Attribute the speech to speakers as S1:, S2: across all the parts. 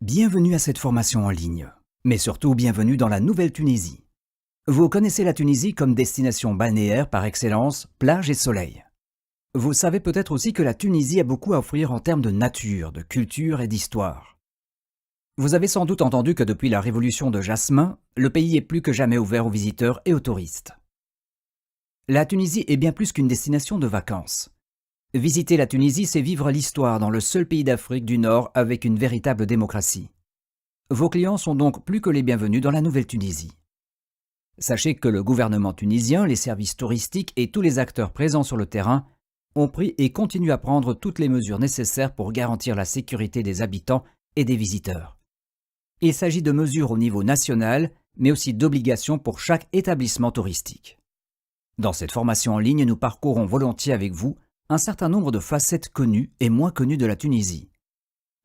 S1: Bienvenue à cette formation en ligne, mais surtout bienvenue dans la Nouvelle-Tunisie. Vous connaissez la Tunisie comme destination balnéaire par excellence, plage et soleil. Vous savez peut-être aussi que la Tunisie a beaucoup à offrir en termes de nature, de culture et d'histoire. Vous avez sans doute entendu que depuis la révolution de Jasmin, le pays est plus que jamais ouvert aux visiteurs et aux touristes. La Tunisie est bien plus qu'une destination de vacances. Visiter la Tunisie, c'est vivre l'histoire dans le seul pays d'Afrique du Nord avec une véritable démocratie. Vos clients sont donc plus que les bienvenus dans la Nouvelle-Tunisie. Sachez que le gouvernement tunisien, les services touristiques et tous les acteurs présents sur le terrain ont pris et continuent à prendre toutes les mesures nécessaires pour garantir la sécurité des habitants et des visiteurs. Il s'agit de mesures au niveau national, mais aussi d'obligations pour chaque établissement touristique. Dans cette formation en ligne, nous parcourons volontiers avec vous un certain nombre de facettes connues et moins connues de la Tunisie.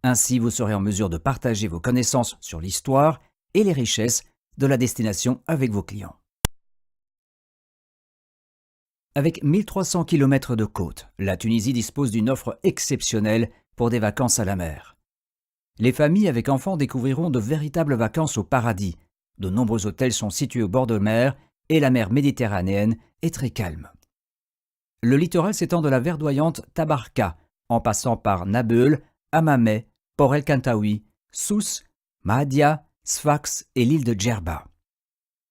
S1: Ainsi, vous serez en mesure de partager vos connaissances sur l'histoire et les richesses de la destination avec vos clients. Avec 1300 km de côte, la Tunisie dispose d'une offre exceptionnelle pour des vacances à la mer. Les familles avec enfants découvriront de véritables vacances au paradis. De nombreux hôtels sont situés au bord de mer et la mer Méditerranéenne est très calme. Le littoral s'étend de la verdoyante Tabarka, en passant par Nabeul, Hammamet, Port El Kantaoui, Sousse, Mahdia, Sfax et l'île de Djerba.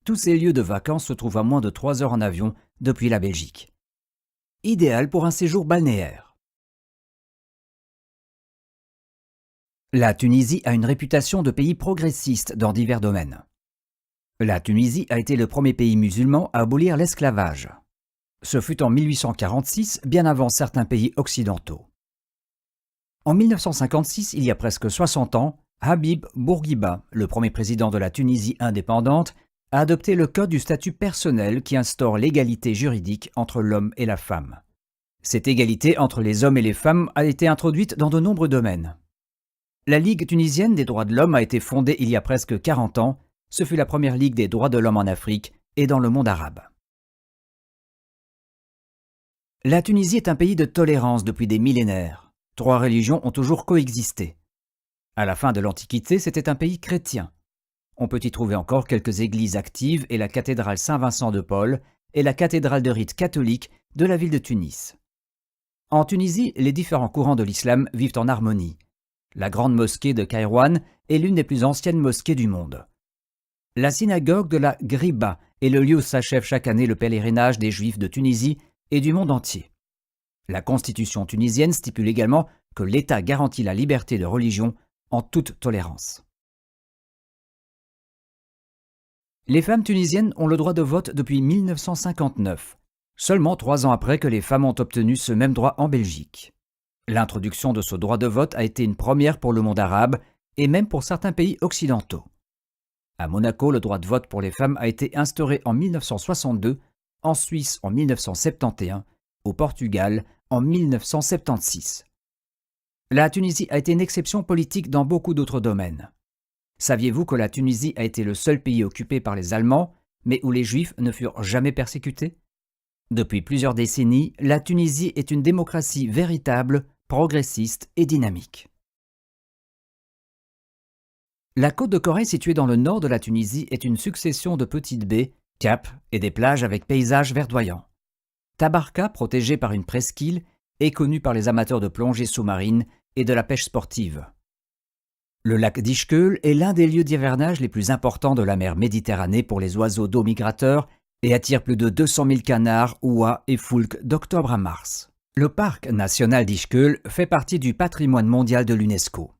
S1: Tous ces lieux de vacances se trouvent à moins de 3 heures en avion depuis la Belgique. Idéal pour un séjour balnéaire. La Tunisie a une réputation de pays progressiste dans divers domaines. La Tunisie a été le premier pays musulman à abolir l'esclavage. Ce fut en 1846, bien avant certains pays occidentaux. En 1956, il y a presque 60 ans, Habib Bourguiba, le premier président de la Tunisie indépendante, a adopté le code du statut personnel qui instaure l'égalité juridique entre l'homme et la femme. Cette égalité entre les hommes et les femmes a été introduite dans de nombreux domaines. La Ligue tunisienne des droits de l'homme a été fondée il y a presque 40 ans. Ce fut la première Ligue des droits de l'homme en Afrique et dans le monde arabe. La Tunisie est un pays de tolérance depuis des millénaires. 3 religions ont toujours coexisté. À la fin de l'Antiquité, c'était un pays chrétien. On peut y trouver encore quelques églises actives et la cathédrale Saint-Vincent de Paul et la cathédrale de rite catholique de la ville de Tunis. En Tunisie, les différents courants de l'islam vivent en harmonie. La grande mosquée de Kairouan est l'une des plus anciennes mosquées du monde. La synagogue de la Griba est le lieu où s'achève chaque année le pèlerinage des Juifs de Tunisie et du monde entier. La constitution tunisienne stipule également que l'État garantit la liberté de religion en toute tolérance. Les femmes tunisiennes ont le droit de vote depuis 1959, seulement 3 ans après que les femmes ont obtenu ce même droit en Belgique. L'introduction de ce droit de vote a été une première pour le monde arabe et même pour certains pays occidentaux. À Monaco, le droit de vote pour les femmes a été instauré en 1962, en Suisse en 1971, au Portugal en 1976. La Tunisie a été une exception politique dans beaucoup d'autres domaines. Saviez-vous que la Tunisie a été le seul pays occupé par les Allemands, mais où les Juifs ne furent jamais persécutés? Depuis plusieurs décennies, la Tunisie est une démocratie véritable, progressiste et dynamique. La côte de Corée située dans le nord de la Tunisie est une succession de petites baies, caps et des plages avec paysages verdoyants. Tabarka, protégée par une presqu'île, est connue par les amateurs de plongée sous-marine et de la pêche sportive. Le lac d'Ishkeul est l'un des lieux d'hivernage les plus importants de la mer Méditerranée pour les oiseaux d'eau migrateurs et attire plus de 200 000 canards, oies et foulques d'octobre à mars. Le parc national d'Ishkeul fait partie du patrimoine mondial de l'UNESCO.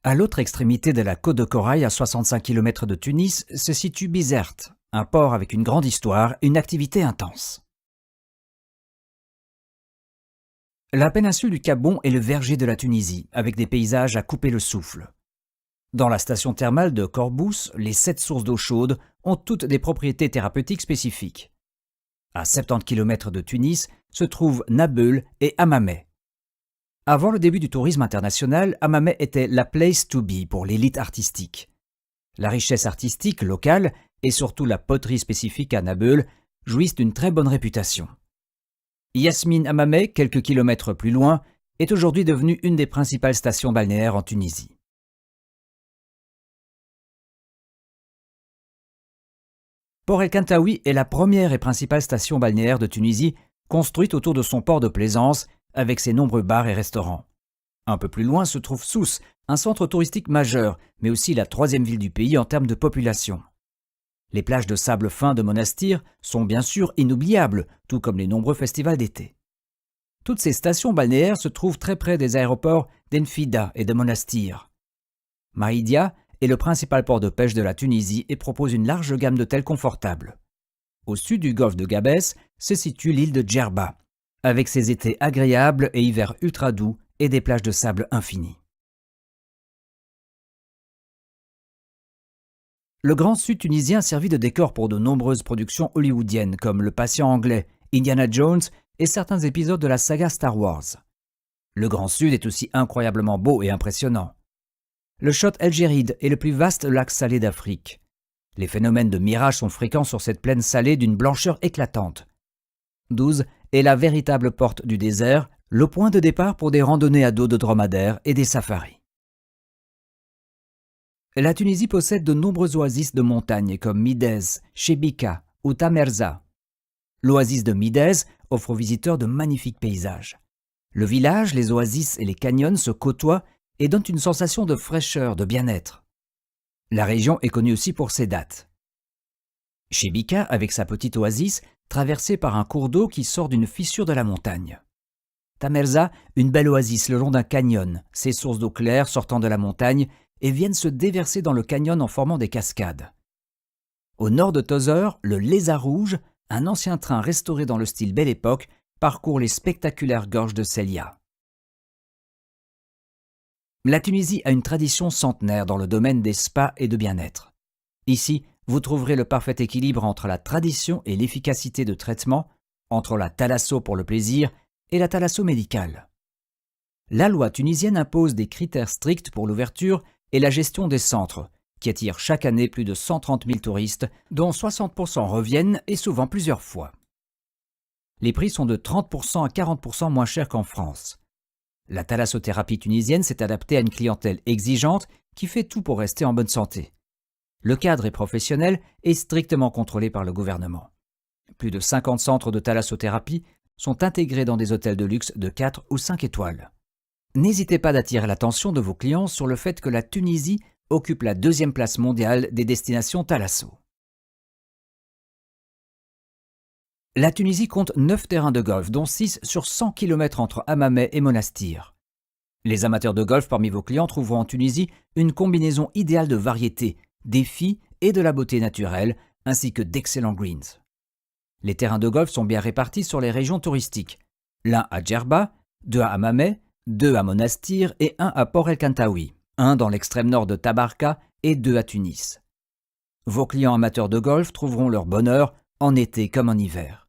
S1: À l'autre extrémité de la côte de Corail, à 65 km de Tunis, se situe Bizerte, un port avec une grande histoire et une activité intense. La péninsule du Cap-Bon est le verger de la Tunisie, avec des paysages à couper le souffle. Dans la station thermale de Corbous, les 7 sources d'eau chaude ont toutes des propriétés thérapeutiques spécifiques. À 70 km de Tunis se trouvent Nabeul et Hammamet. Avant le début du tourisme international, Hammamet était la place to be pour l'élite artistique. La richesse artistique locale et surtout la poterie spécifique à Nabeul jouissent d'une très bonne réputation. Yasmine Hammamet, quelques kilomètres plus loin, est aujourd'hui devenue une des principales stations balnéaires en Tunisie. Port El Kantaoui est la première et principale station balnéaire de Tunisie, construite autour de son port de plaisance, avec ses nombreux bars et restaurants. Un peu plus loin se trouve Sousse, un centre touristique majeur, mais aussi la troisième ville du pays en termes de population. Les plages de sable fin de Monastir sont bien sûr inoubliables, tout comme les nombreux festivals d'été. Toutes ces stations balnéaires se trouvent très près des aéroports d'Enfida et de Monastir. Maïdia est le principal port de pêche de la Tunisie et propose une large gamme d'hôtels confortables. Au sud du golfe de Gabès se situe l'île de Djerba, avec ses étés agréables et hivers ultra doux et des plages de sable infinies. Le Grand Sud tunisien servit de décor pour de nombreuses productions hollywoodiennes comme Le Patient anglais, Indiana Jones et certains épisodes de la saga Star Wars. Le Grand Sud est aussi incroyablement beau et impressionnant. Le Chott El Djerid est le plus vaste lac salé d'Afrique. Les phénomènes de mirage sont fréquents sur cette plaine salée d'une blancheur éclatante. 12 est la véritable porte du désert, le point de départ pour des randonnées à dos de dromadaires et des safaris. La Tunisie possède de nombreuses oasis de montagne comme Midez, Chebika ou Tamerza. L'oasis de Midez offre aux visiteurs de magnifiques paysages. Le village, les oasis et les canyons se côtoient et donnent une sensation de fraîcheur, de bien-être. La région est connue aussi pour ses dattes. Chebika, avec sa petite oasis, traversée par un cours d'eau qui sort d'une fissure de la montagne. Tamerza, une belle oasis le long d'un canyon, ses sources d'eau claire sortant de la montagne et viennent se déverser dans le canyon en formant des cascades. Au nord de Tozeur, le Lézard Rouge, un ancien train restauré dans le style Belle Époque, parcourt les spectaculaires gorges de Célia. La Tunisie a une tradition centenaire dans le domaine des spas et de bien-être. Ici, vous trouverez le parfait équilibre entre la tradition et l'efficacité de traitement, entre la thalasso pour le plaisir et la thalasso médicale. La loi tunisienne impose des critères stricts pour l'ouverture et la gestion des centres, qui attirent chaque année plus de 130 000 touristes, dont 60% reviennent et souvent plusieurs fois. Les prix sont de 30% à 40% moins chers qu'en France. La thalassothérapie tunisienne s'est adaptée à une clientèle exigeante qui fait tout pour rester en bonne santé. Le cadre est professionnel et strictement contrôlé par le gouvernement. Plus de 50 centres de thalassothérapie sont intégrés dans des hôtels de luxe de 4 ou 5 étoiles. N'hésitez pas d'attirer l'attention de vos clients sur le fait que la Tunisie occupe la 2e place mondiale des destinations thalasso. La Tunisie compte 9 terrains de golf, dont 6 sur 100 km entre Hammamet et Monastir. Les amateurs de golf parmi vos clients trouveront en Tunisie une combinaison idéale de variété, défis et de la beauté naturelle, ainsi que d'excellents greens. Les terrains de golf sont bien répartis sur les régions touristiques. L'un à Djerba, 2 à Hammamet, 2 à Monastir et 1 à Port El Kantaoui, 1 dans l'extrême nord de Tabarka et 2 à Tunis. Vos clients amateurs de golf trouveront leur bonheur en été comme en hiver.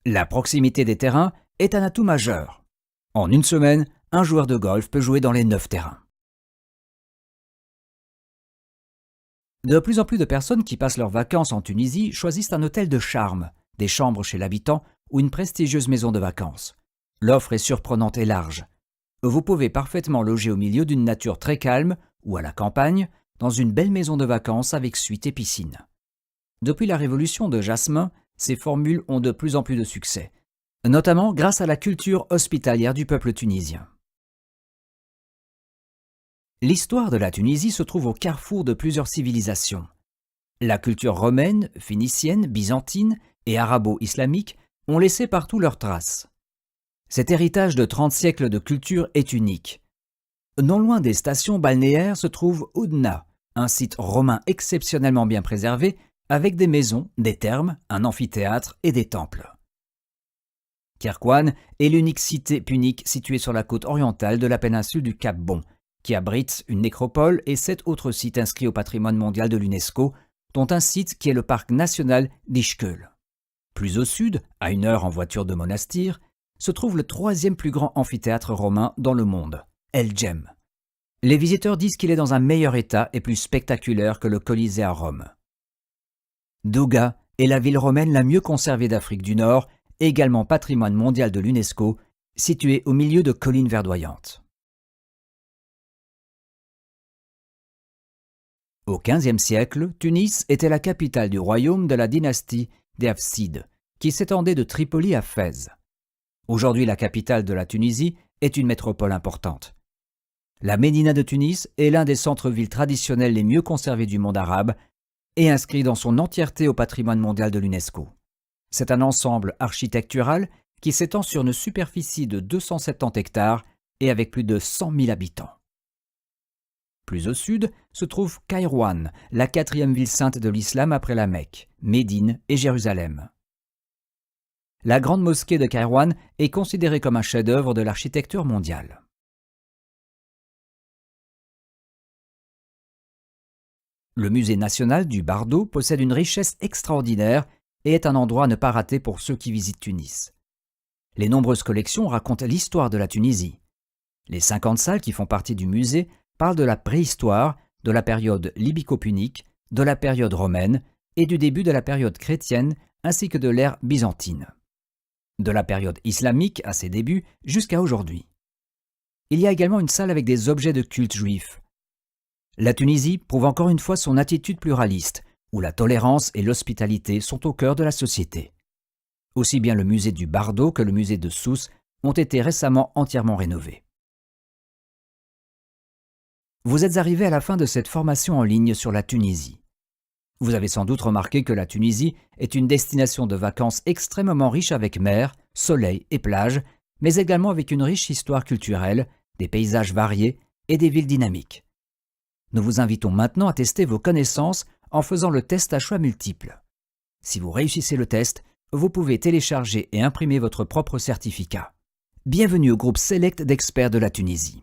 S1: La proximité des terrains est un atout majeur. En une semaine, un joueur de golf peut jouer dans les 9 terrains. De plus en plus de personnes qui passent leurs vacances en Tunisie choisissent un hôtel de charme, des chambres chez l'habitant ou une prestigieuse maison de vacances. L'offre est surprenante et large. Vous pouvez parfaitement loger au milieu d'une nature très calme ou à la campagne, dans une belle maison de vacances avec suite et piscine. Depuis la révolution de Jasmin, ces formules ont de plus en plus de succès, notamment grâce à la culture hospitalière du peuple tunisien. L'histoire de la Tunisie se trouve au carrefour de plusieurs civilisations. La culture romaine, phénicienne, byzantine et arabo-islamique ont laissé partout leurs traces. Cet héritage de 30 siècles de culture est unique. Non loin des stations balnéaires se trouve Oudna, un site romain exceptionnellement bien préservé avec des maisons, des thermes, un amphithéâtre et des temples. Kérkouane est l'unique cité punique située sur la côte orientale de la péninsule du Cap Bon, qui abrite une nécropole et 7 autres sites inscrits au patrimoine mondial de l'UNESCO, dont un site qui est le parc national d'Ishkeul. Plus au sud, à 1 heure en voiture de Monastir, se trouve le 3e plus grand amphithéâtre romain dans le monde, El Djem. Les visiteurs disent qu'il est dans un meilleur état et plus spectaculaire que le Colisée à Rome. Douga est la ville romaine la mieux conservée d'Afrique du Nord, également patrimoine mondial de l'UNESCO, située au milieu de collines verdoyantes. Au XVe siècle, Tunis était la capitale du royaume de la dynastie des Hafsides, qui s'étendait de Tripoli à Fès. Aujourd'hui, la capitale de la Tunisie est une métropole importante. La Médina de Tunis est l'un des centres-villes traditionnels les mieux conservés du monde arabe et inscrit dans son entièreté au patrimoine mondial de l'UNESCO. C'est un ensemble architectural qui s'étend sur une superficie de 270 hectares et avec plus de 100 000 habitants. Plus au sud se trouve Kairouan, la quatrième ville sainte de l'islam après la Mecque, Médine et Jérusalem. La grande mosquée de Kairouan est considérée comme un chef-d'œuvre de l'architecture mondiale. Le musée national du Bardo possède une richesse extraordinaire et est un endroit à ne pas rater pour ceux qui visitent Tunis. Les nombreuses collections racontent l'histoire de la Tunisie. Les 50 salles qui font partie du musée parlent de la préhistoire, de la période libyco-punique, de la période romaine et du début de la période chrétienne ainsi que de l'ère byzantine. De la période islamique à ses débuts jusqu'à aujourd'hui. Il y a également une salle avec des objets de culte juif. La Tunisie prouve encore une fois son attitude pluraliste, où la tolérance et l'hospitalité sont au cœur de la société. Aussi bien le musée du Bardo que le musée de Sousse ont été récemment entièrement rénovés. Vous êtes arrivé à la fin de cette formation en ligne sur la Tunisie. Vous avez sans doute remarqué que la Tunisie est une destination de vacances extrêmement riche avec mer, soleil et plage, mais également avec une riche histoire culturelle, des paysages variés et des villes dynamiques. Nous vous invitons maintenant à tester vos connaissances en faisant le test à choix multiples. Si vous réussissez le test, vous pouvez télécharger et imprimer votre propre certificat. Bienvenue au groupe Select d'experts de la Tunisie.